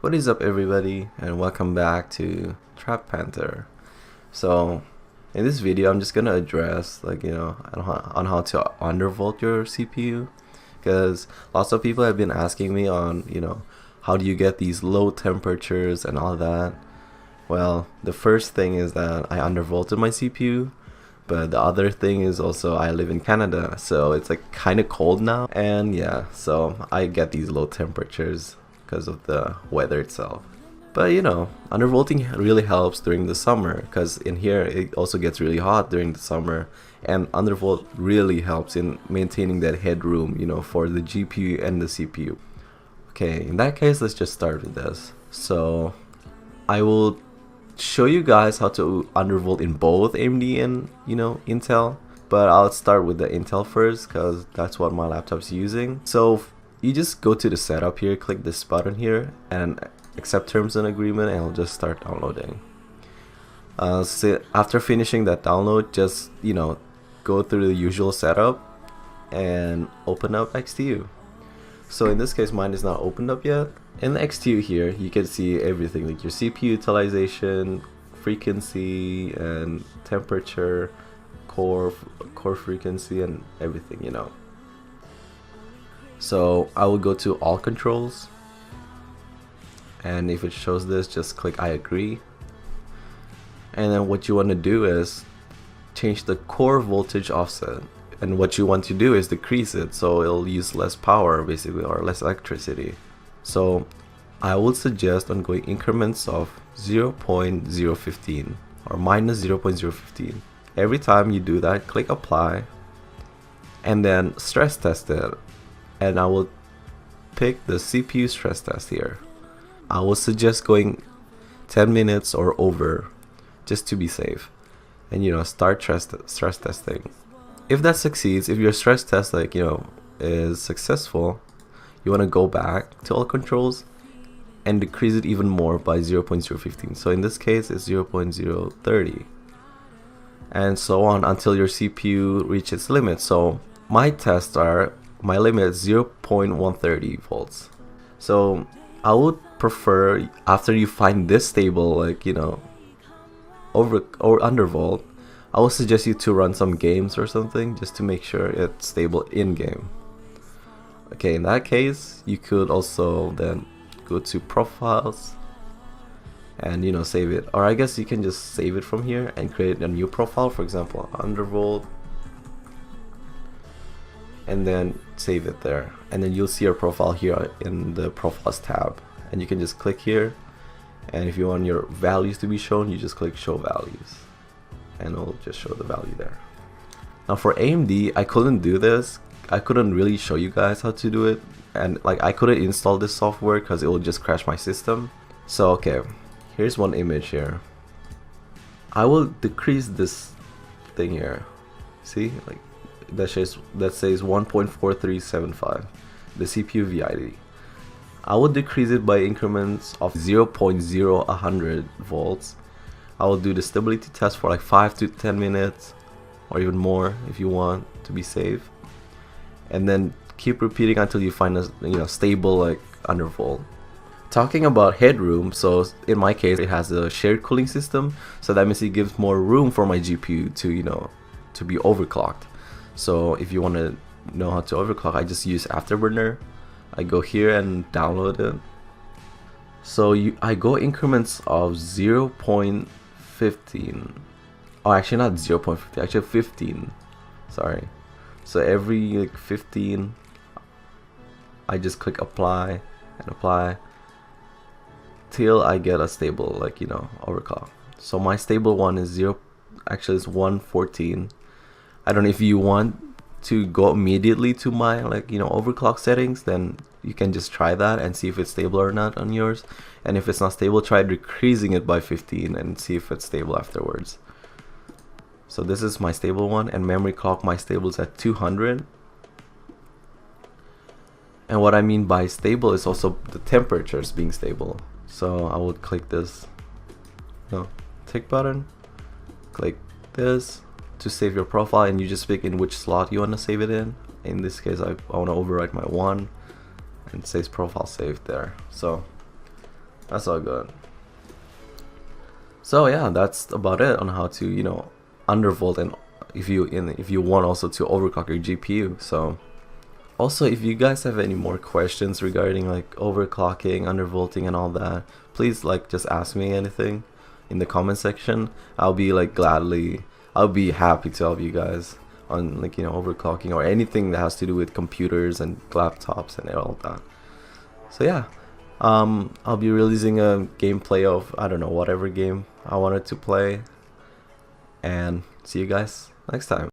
What is up, everybody, and welcome back to Trap Panther. So in this video I'm just gonna address on how to undervolt your CPU, because lots of people have been asking me on how do you get these low temperatures and all that. Well, the first thing is that I undervolted my CPU, but the other thing is also I live in Canada, so it's like kind of cold now, and yeah, so I get these low temperatures because of the weather itself. But undervolting really helps during the summer, because in here it also gets really hot during the summer, and undervolt really helps in maintaining that headroom, for the GPU and the CPU. Okay, in that case, let's just start with this. So I will show you guys how to undervolt in both AMD and Intel, but I'll start with the Intel first because that's what my laptop's using. So you just go to the setup here, click this button here and accept terms and agreement, and it'll just start downloading. So after finishing that download, just go through the usual setup and open up XTU. So in this case, mine is not opened up yet. In the XTU here, you can see everything like your CPU utilization, frequency, and temperature, core frequency, and everything, So I will go to all controls, and if it shows this, just click I agree. And then what you want to do is change the core voltage offset, and what you want to do is decrease it so it'll use less power basically, or less electricity. So I would suggest on going increments of 0.015 or minus 0.015. Every time you do that, click apply and then stress test it. And I will pick the CPU stress test here. I will suggest going 10 minutes or over just to be safe, and start stress testing. If that succeeds, if your stress test is successful, you want to go back to all controls and decrease it even more by 0.015. So in this case it's 0.030, and so on until your CPU reaches its limit. So my tests are, my limit is 0.130 volts. So I would prefer, after you find this stable, over or undervolt, I would suggest you to run some games or something just to make sure it's stable in game. Okay, in that case, you could also then go to profiles and save it, or I guess you can just save it from here and create a new profile, for example undervolt, and then save it there, and then you'll see your profile here in the profiles tab, and you can just click here, and if you want your values to be shown, you just click show values and it'll just show the value there. Now for AMD, I couldn't do this. I couldn't really show you guys how to do it, and I couldn't install this software because it will just crash my system. So okay, here's one image here. I will decrease this thing here. See, that says 1.4375, the CPU VID. I will decrease it by increments of 0.0100 volts. I will do the stability test for 5 to 10 minutes or even more if you want to be safe, and then keep repeating until you find a stable undervolt. Talking about headroom, so in my case it has a shared cooling system, so that means it gives more room for my GPU to be overclocked. So if you want to know how to overclock, I just use Afterburner. I go here and download it. So I go increments of 0.15. Oh, actually not 0.15, actually 15. Sorry. So every 15, I just click apply and apply till I get a stable overclock. So my stable one is actually it's 114. I don't know if you want to go immediately to my overclock settings, then you can just try that and see if it's stable or not on yours. And if it's not stable, try decreasing it by 15 and see if it's stable afterwards. So this is my stable one, and memory clock, my stable is at 200. And what I mean by stable is also the temperatures being stable. So I would click this tick button, click this to save your profile, and you just pick in which slot you want to save it in. In this case, I want to overwrite my 1, and it says profile saved there. So That's all good. So yeah, that's about it on how to, you know, undervolt, and if you want also to overclock your GPU. So also, if you guys have any more questions regarding like overclocking, undervolting, and all that, please like just ask me anything in the comment section. I'll be happy to help you guys on, like, you know, overclocking or anything that has to do with computers and laptops and all that. So yeah, I'll be releasing a gameplay of, I don't know, whatever game I wanted to play, and see you guys next time.